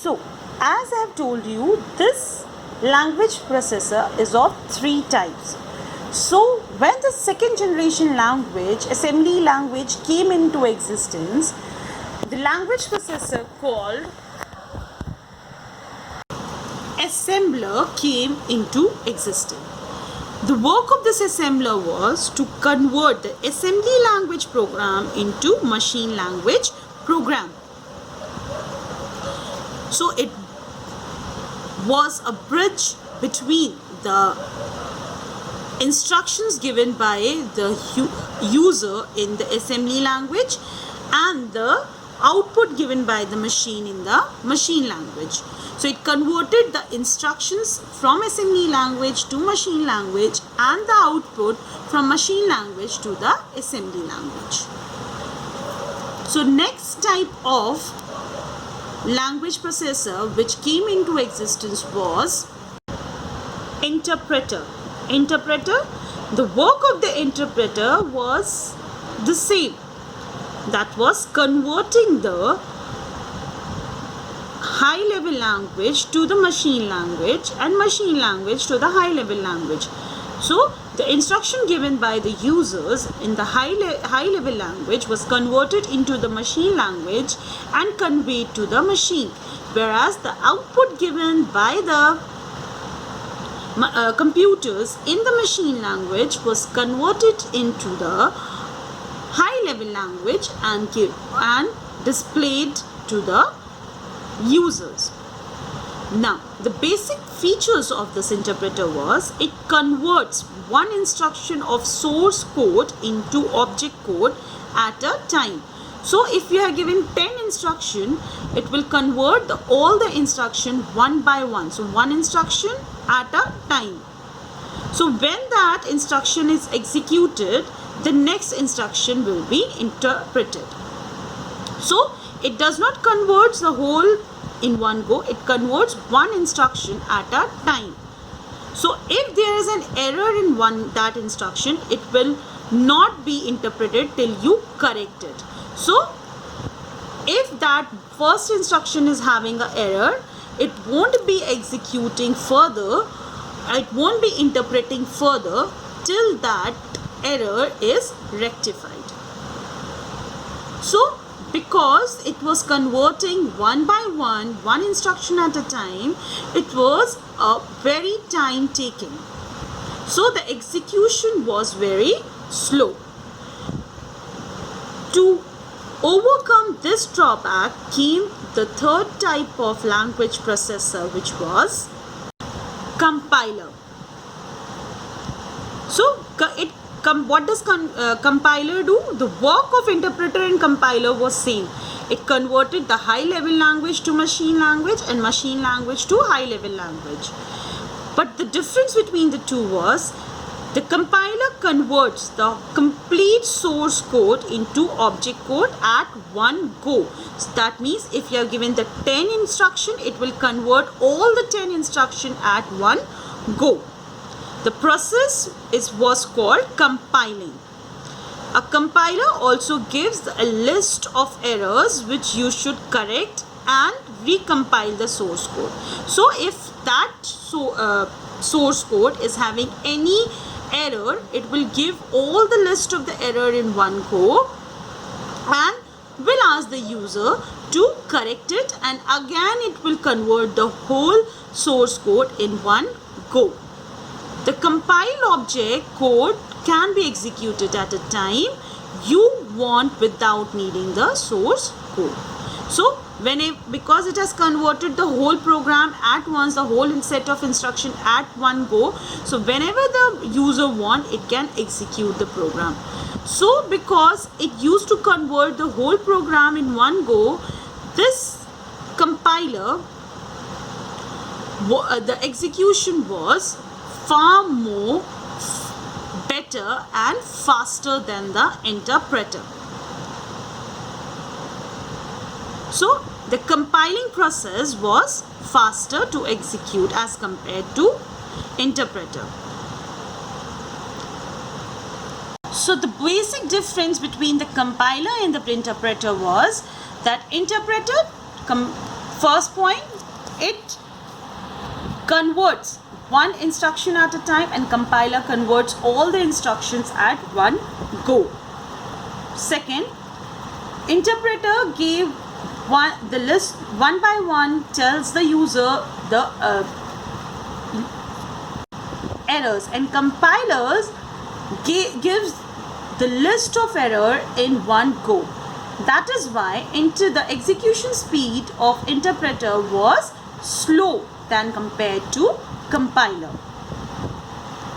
So, as I have told you, this language processor is of three types. So, when the second generation language, assembly language, came into existence, the language processor called assembler came into existence. The work of this assembler was to convert the assembly language program into machine language program. So it was a bridge between the instructions given by the user in the assembly language and the output given by the machine in the machine language. So it converted the instructions from assembly language to machine language and the output from machine language to the assembly language. So next type of language processor which came into existence was interpreter. The work of the interpreter was the same. That was converting the high level language to the machine language and machine language to the high level language. So the instruction given by the users in the high level language was converted into the machine language and conveyed to the machine, whereas the output given by the computers in the machine language was converted into the high level language and displayed to the users. Now, the basic features of this interpreter was it converts one instruction of source code into object code at a time. So, if you are given 10 instruction, it will convert all the instruction one by one. So, one instruction at a time. So, when that instruction is executed, the next instruction will be interpreted. So, it does not convert the whole in one go. It converts one instruction at a time. So, if there is an error in that instruction, it will not be interpreted till you correct it. So, if that first instruction is having an error, it won't be executing further, it won't be interpreting further till that error is rectified. So, because it was converting one by one instruction at a time, it was a very time taking. So, the execution was very slow. To overcome this drawback came the third type of language processor, which was compiler. So, what does compiler do? The work of interpreter and compiler was same. It converted the high level language to machine language and machine language to high level language. But the difference between the two was the compiler converts the complete source code into object code at one go. So that means if you are given the 10 instruction, it will convert all the 10 instruction at one go. The process was called compiling. A compiler also gives a list of errors which you should correct and recompile the source code. So if that source code is having any error, it will give all the list of the error in one go and will ask the user to correct it, and again it will convert the whole source code in one go. The compile object code can be executed at a time you want without needing the source code. So, because it has converted the whole program at once, the whole set of instruction at one go, so whenever the user wants, it can execute the program. So, because it used to convert the whole program in one go, this compiler, the execution was far more better and faster than the interpreter. So, the compiling process was faster to execute as compared to interpreter. So, the basic difference between the compiler and the interpreter was that interpreter First point, it converts one instruction at a time, and compiler converts all the instructions at one go. Second, interpreter gave the list one by one, tells the user the errors, and compilers gives the list of error in one go. That is why the execution speed of interpreter was slow than compared to compiler.